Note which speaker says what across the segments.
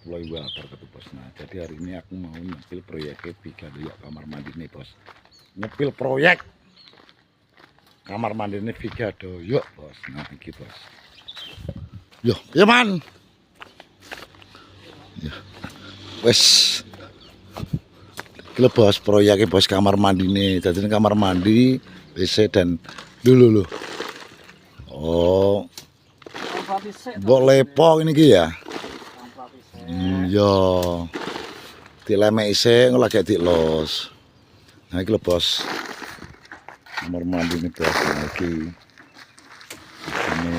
Speaker 1: water gitu bos. Nah jadi hari ini aku mau nyepil proyeknya Viga ya kamar mandi nih bos. Nyepil proyek kamar mandi ini Viga yuk bos. Nah ini bos. Yo, ya man. Ya. Wes. Iki bos proyeknya bos kamar mandi nih. Jadi ini kamar mandi, WC dan dulu loh. Oh. Mbok lepo ini ki ya. Yo. Dilemek isih lagi dilos. Nah iki lho bos. Kamar mandi ini bos iki. Ini.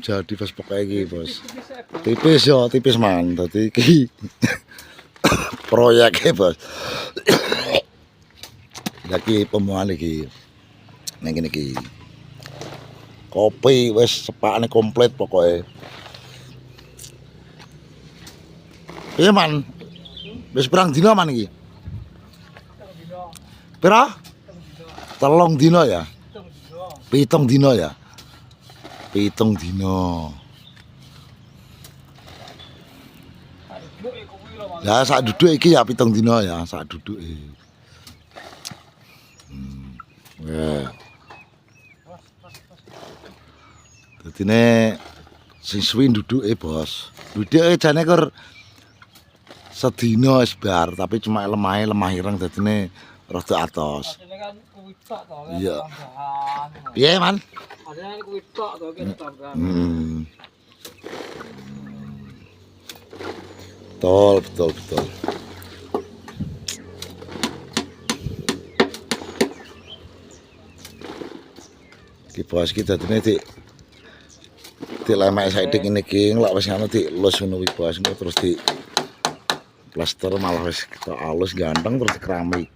Speaker 1: Jadi bos pokoknya iki bos. Tipis yo, tipis man. Dadi iki proyeknya bos. Lagi pemuan iki. Ning kene iki. Kopi wis sepakane komplit pokoknya. Iya man. Wis pirang dina man iki? Pira? 3 dina ya? 7 dina ya? 7 dina. Ya sak duduk iki ya 7 dina ya, sak duduke. Ya. Dadine sing suwi duduke, Bos. Duduke jane kur sedina wis bar, tapi cuma lemah ireng dadine rada atos.
Speaker 2: Asline kan kuwi tok to.
Speaker 1: Iya. Piye, Man?
Speaker 2: Asline kuwi tok to kene tambahan.
Speaker 1: Betul. Ki bos kita dadine di lemek saithik ngene iki lak wis ngono dilus ngono kuwi bos terus di plaster malah wis kita alus ganteng terus keramik.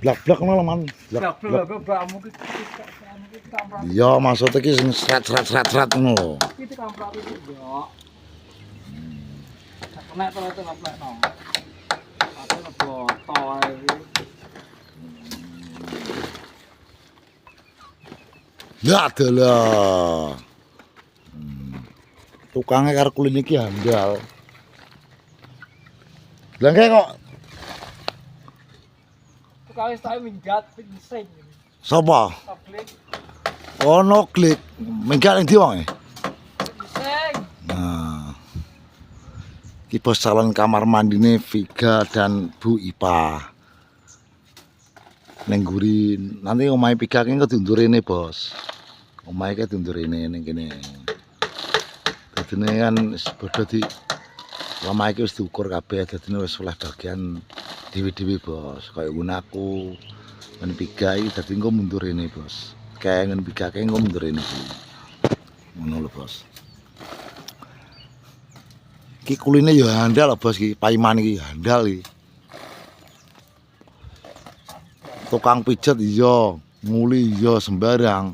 Speaker 1: Blak-blak malah man.
Speaker 2: Blak-blak bakmu ki kamprak.
Speaker 1: Iya maksud iki sing sret ngono lho.
Speaker 2: Iki kamprak iki yo. Nek to itu ngaplekno. Aku botol iki.
Speaker 1: Ya adalah. Tukangnya karo kulin iki handal. Lah kok
Speaker 2: Tukang wis tak minggat pinsing.
Speaker 1: sapa?
Speaker 2: Tablik
Speaker 1: Ono klik. Minggat ning ndi wong e?
Speaker 2: pinsing.
Speaker 1: Nah. Iki bos calon kamar mandine Viga dan Bu Ipa. Neng guri nanti omahe Viga ki kedundur rene, Bos. Omahe ki dundur rene ning kene. Dadine kan wis padha di omahe ki wis diukur kabeh, dadine wis oleh bagian dewi-dewi, Bos. Kaya gunaku men Viga iki dadi engko mundur rene, Bos. Kayak ngen Viga ki engko mundur rene. Ngono lho, Bos. Ki kuline ya handal lho bos iki, paiman iki handal iki. Tukang pijet iya, muli iya sembarang.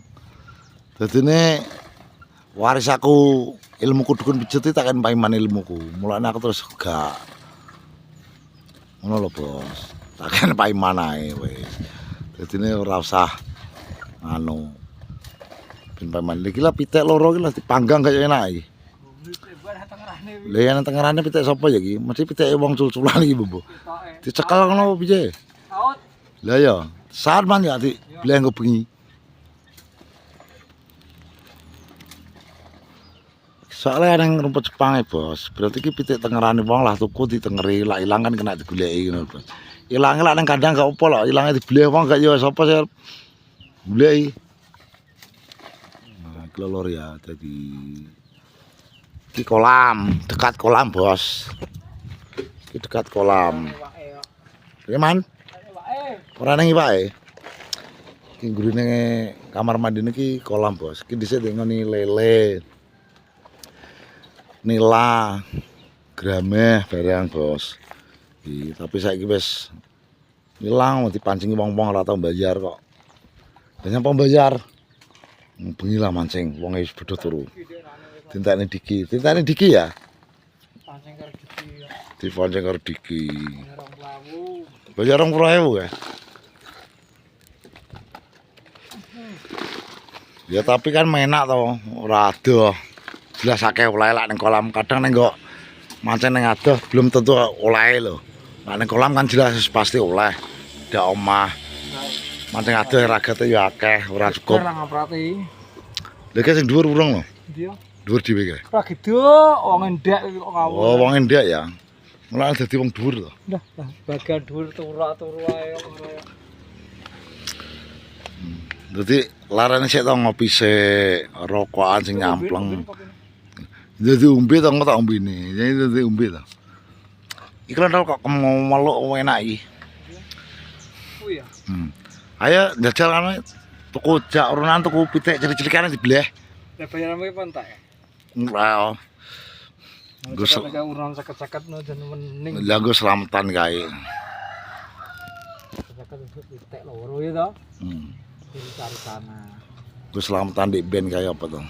Speaker 1: Dadine waris aku ilmuku dukun pijet tak kan paiman ilmuku. Mulane aku terus gak ngono lho bos. Tak kan paiman ae wis. Dadine ora usah anu ben paiman iki lah pitek loro iki lah dipanggang kaya enak iki. Lha yang tengerane pitik sapa ya iki? Mesti pitike wong cul-culan iki, Bu. Dicekel ngono piye?
Speaker 2: Saut.
Speaker 1: Lah ya, saat man ya di bleng bengi. Soalnya nang rumput Jepang Bos. Berarti iki pitik tengerane wong lah tuku ditengeri, lak ilang kan kena digoleki ngono, Bos. Ilange lak nang kandang gak opo lho, ilange dibeleh wong gak ya sapa sih goleki. Nah, kelolor ya dadi iki kolam, dekat kolam, Bos. Iki dekat kolam. Ya, Man? Ora nang iwake. Iki gurine kamar mandi niki kolam, Bos. Iki dhisik ngene lele. Nila, grameh barang, Bos. Iki tapi saiki wis ilang dipancingi wong-wong ora tau mbayar kok. Banyak pembayar. Bengi lah mancing, wong wis padha turu. Tintane diki ya?
Speaker 2: Pancing karo diki.
Speaker 1: Dipancing karo diki.
Speaker 2: 20.000.
Speaker 1: Bayar 20.000 ya? Ya tapi kan menak to, ora ada. Jelas akeh olahe lak ning kolam. Kadang ning kok mancing ning adoh belum tentu olahe lho. Lak ning kolam kan jelas pasti oleh. Ndak omah. Mancing adoh ragate ya akeh, ora cukup.
Speaker 2: Ora ngaprati.
Speaker 1: Lha ki sing dhuwur urung lho.
Speaker 2: Dia.
Speaker 1: Dhuwur dhewe ki.
Speaker 2: Ora gitu, wong endak kok ngawur.
Speaker 1: Oh, wong endak ya. Mulane dadi wong dhuwur to.
Speaker 2: Lah, bagian dhuwur turu ae ora.
Speaker 1: Dadi larane sik to ngopi sik, rokokan sing nyampleng. Dadi umbi to tak ombene. Jadi dadi umbi to. Iki lho kok meluk enak iki.
Speaker 2: Oh iya.
Speaker 1: Ayo njajal kan tuku jak urunan tuku pitik cilik-cilikane dibleh.
Speaker 2: Lah bayarane pun tak ya.
Speaker 1: Ora. Gus
Speaker 2: Gus urunan seket-seket no jan mening.
Speaker 1: lah gue selamatan kae.
Speaker 2: Seket pitik loro ya to. Cari sana.
Speaker 1: Gue selamatan di band kayak apa tuh?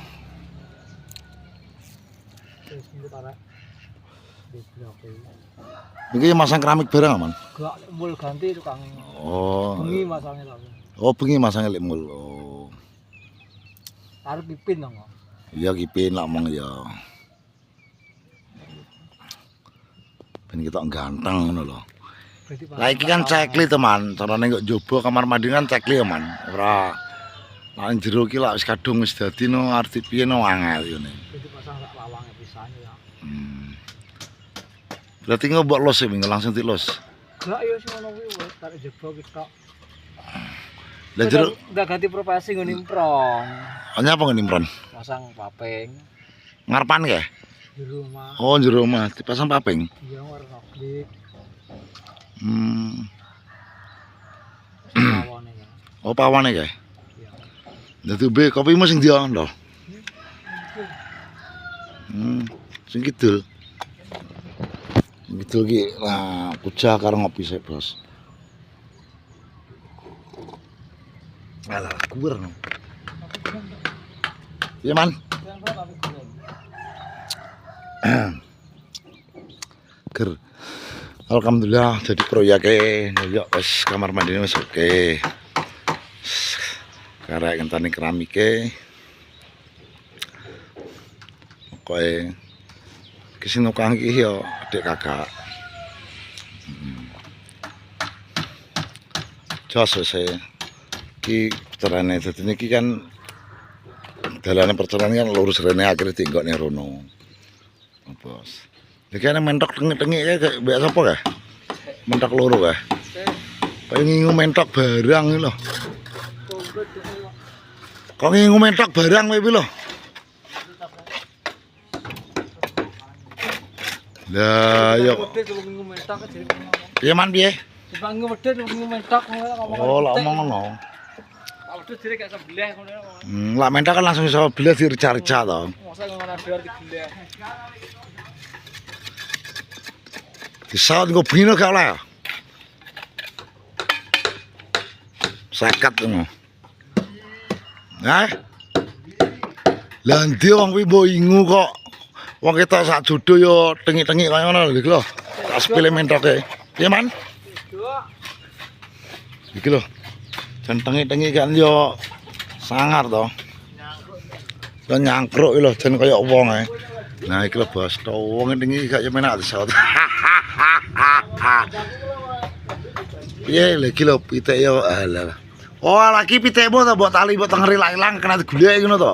Speaker 2: Terus ini para di blok
Speaker 1: Ini masang keramik bareng aman?
Speaker 2: gak mul ganti tukang.
Speaker 1: Oh.
Speaker 2: Bengi masangnya tapi.
Speaker 1: Oh, bengi masang lek mul. Oh.
Speaker 2: Arep pipin dong.
Speaker 1: Iya kipin lah mong ya. Ben kita ganteng ngono lho. Lah iki kan cekli teman, carane kok njaba kamar mandi kan cekli ya man. Ora nang jero ki lak wis kadung wis dadi no arti piye no angel ngene.
Speaker 2: Jadi pasang sak lawange pisane ya.
Speaker 1: Berarti ngobok los ya minggu langsung dilos.
Speaker 2: Gak ya sing ngono kuwi wis tarik jebo kita.
Speaker 1: Lah jero
Speaker 2: udah ganti profesi nggo nimprong.
Speaker 1: hanya apa ngenimpron?
Speaker 2: Pasang papeng
Speaker 1: Ngarepan ke?
Speaker 2: di rumah.
Speaker 1: Oh, jero omah dipasang paping.
Speaker 2: Iya warna klik. Lawane ya.
Speaker 1: Oh, pawane kae.
Speaker 2: Iya.
Speaker 1: Dadi be kopimu sing dia lho. Sing kidul. Sing kidul ki lah kucah karo ngopi sik, Bos. Alah, kuwer no. Iya, Man. Ger. Alhamdulillah jadi proyeknya ya wis kamar mandine wis oke. Karek ngenteni keramike. Pokoke kesino kang iki ya adik kakak. Jos wis iki carane dadi niki kan dalane perjalanan kan lurus rene akhire tinggokne rono. Bos. Iki ana mentok tengik-tengik kayak mbek sapa kae? Mentok loro kae. Kayak ngingu mentok barang iki lho. Kok ngingu mentok barang kowe iki lho. Lah yo. Piye man piye?
Speaker 2: Dipanggil wedhus ngingu mentok ngomong.
Speaker 1: Oh, lak omong ngono.
Speaker 2: Wedhus dire gak sebelah ngono.
Speaker 1: Lak mentok kan langsung iso belas dirica-rica to.
Speaker 2: Masa ngono ada dibelah.
Speaker 1: Disaut nggo bino gak oleh. Sakat ngono. Hah? Lah ndi wong kuwi mbok ingu kok. Wong ketok sak jodoh yo tengik-tengik kaya ngono lho iki lho. Tak sepele mentoke. Piye man? Iki lho. Jan tengik-tengik kan yo sangar to. Yo nyangkruk lho jan kaya wong ae. Nah iki lho Bos, to wong tengi gak menak disaut. Piye lagi lho pitik yo alah. Oh lagi pitikmu to mbok tali mbok tengeri ilang kena digulek ngono to.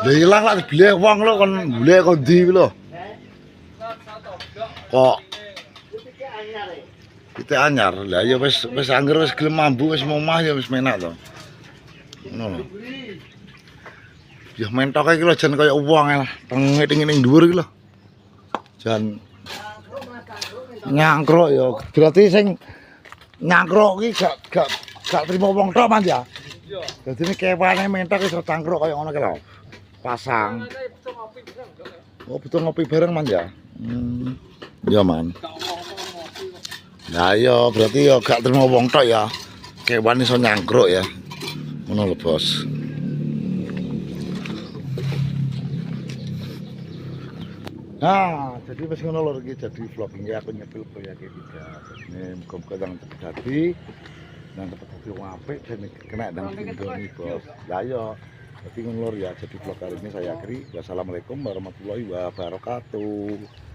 Speaker 1: Lah ilang lak digulek wong lho kon golek kok ndi lho. Kok pitik anyar. Lah ya wis angger wis gelem mambu wis omah ya wis menak to. Ngono lho. Ya mentoke iki lho jan kaya wong ae. Tengik-tengik ning dhuwur iki lho. Jan nyangkruk ya. Berarti sing nyangkruk iki gak trimo wong tok Man ya.
Speaker 2: Iya.
Speaker 1: Dadi nek kewane mentok iso cangkruk kaya ngono ki lho. Pasang. Oh, butuh ngopi bareng Man ya. Ya Man. Nah iya berarti ya gak trimo wong tok ya. Kewan iso nyangkruk ya. Ngono lho Bos. Nah, jadi wis ngono lho iki jadi vlogging aku nyepil proyek iki. Ini muga-muga nang dadi dan dapat hati wong apik dan kena dan dindoni bos. Lah yo jadi ngono lur ya, jadi vlog kali ini saya akhiri. Wassalamualaikum warahmatullahi wabarakatuh.